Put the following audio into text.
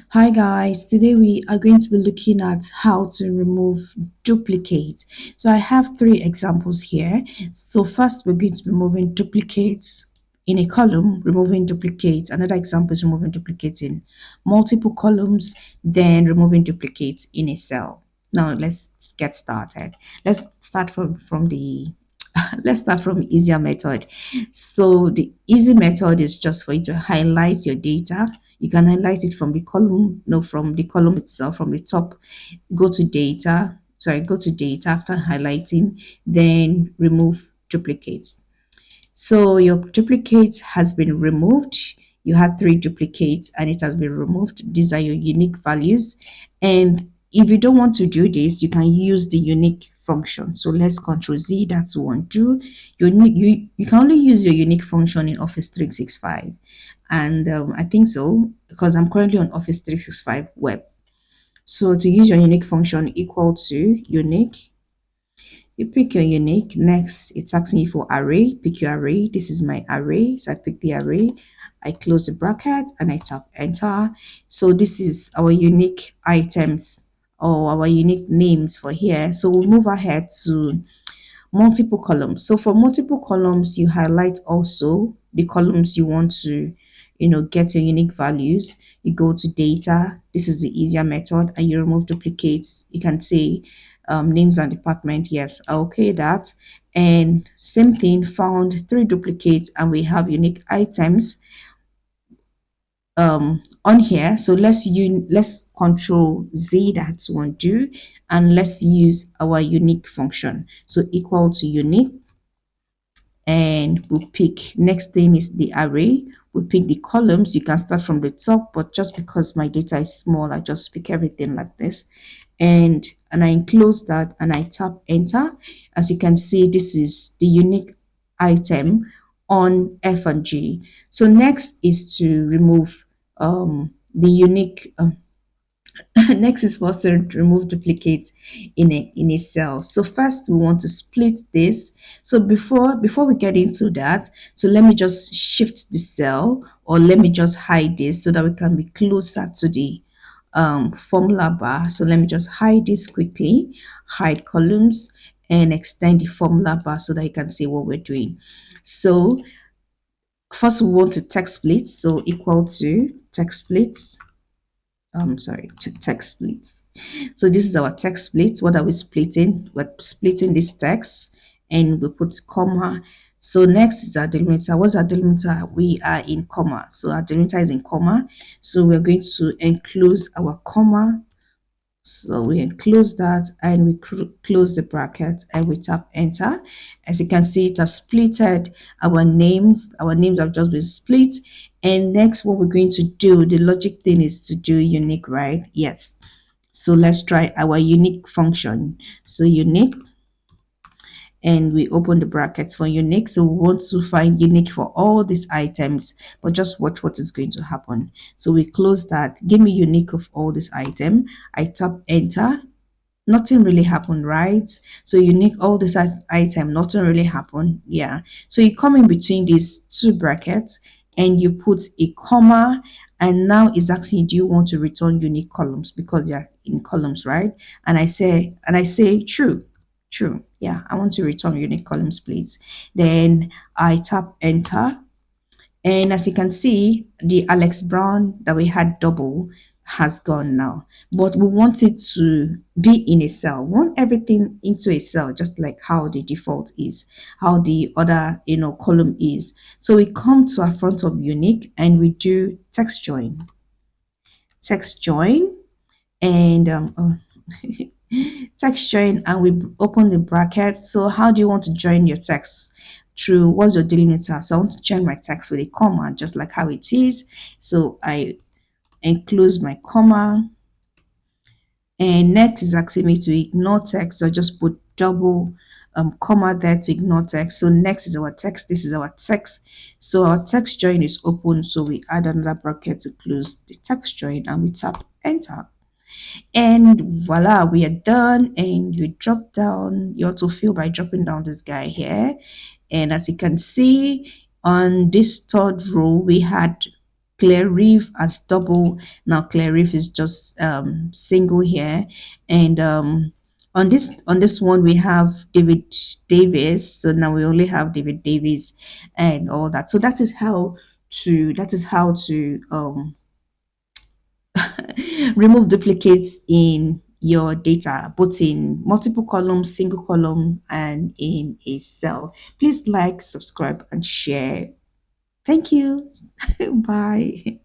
Hi guys, today we are going to be looking at how to remove duplicate. So I have three examples here. So first we're going to be removing duplicates in a column, removing duplicate. Another example is removing duplicate in multiple columns, then removing duplicates in a cell. Now let's get started. Let's start from the let's start from easier method. So the easy method is just for you to highlight your data. You can highlight it from the column, no, from the column itself, from the top. Go to data, sorry, go to data after highlighting, then remove duplicates. So your duplicate has been removed. You had three duplicates and it has been removed. These are your unique values. And if you don't want to do this, you can use the unique function. So let's Control Z, that's one, two. You can only use your unique function in Office 365. And I think so because I'm currently on Office 365 web. So to use your unique function, equal to unique, you pick your unique. Next, it's asking you for array. Pick your array. This is my array. So I pick the array. I close the bracket and I tap enter. So this is our unique items or our unique names for here. So we'll move ahead to multiple columns. So for multiple columns, you highlight also the columns you want to, get your unique values. You go to data. This is the easier method, and you remove duplicates. You can say names and department. Yes, okay, that. And same thing, found three duplicates, and we have unique items on here. So let's Control Z, that's one, do, and let's use our unique function. So equal to unique, and we'll pick, next thing is the array. We pick the columns. You can start from the top, but just because my data is small, I just pick everything like this, and I enclose that and I tap enter. As you can see, this is the unique item on F and G. So next is to remove the unique next is for us to remove duplicates in a cell. So first we want to split this. So before we get into that, so let me just shift the cell, or let me just hide this so that we can be closer to the formula bar. So let me just hide this quickly, hide columns, and extend the formula bar so that you can see what we're doing. So first we want to text split, so equal to text splits. Sorry, text split. So this is our text split. What are we splitting? We're splitting this text and we put comma. So next is our delimiter. What's our delimiter? We are in comma. So our delimiter is in comma. So we're going to enclose our comma. So we enclose that and we close the bracket and we tap enter. As you can see, it has splitted our names. Our names have just been split. And next, what we're going to do, the logic thing is to do unique, right? Yes. So let's try our unique function. So unique, and we open the brackets for unique. So we want to find unique for all these items, but just watch what is going to happen. So we close that. Give me unique of all this item. I tap enter. Nothing really happened, right? So unique all this item, nothing really happened. Yeah. So you come in between these two brackets and you put a comma, and now it's asking, do you want to return unique columns because they're in columns, right? And I say true. True. Yeah, I want to return unique columns, please. Then I tap enter, and as you can see, the Alex Brown that we had double has gone now. But we want it to be in a cell. We want everything into a cell, just like how the default is, how the other column is. So we come to our front of unique and we do text join. Text join, and text join, and we open the bracket. So how do you want to join your text? Through what's your delimiter? So I want to join my text with a comma, just like how it is. So I enclose my comma, and next is asking me to ignore text. So just put double comma there to ignore text. So next is our text. This is our text. So our text join is open. So we add another bracket to close the text join, and we tap enter. And voila, we are done. And you drop down, you autofill by dropping down this guy here. And as you can see, on this third row, we had clear reef as double. Now clear reef is just single here. And on this one we have David Davis. So now we only have David Davis and all that. So that is how to remove duplicates in your data, both in multiple columns, single column, and in a cell. Please like, subscribe, and share. Thank you. Bye.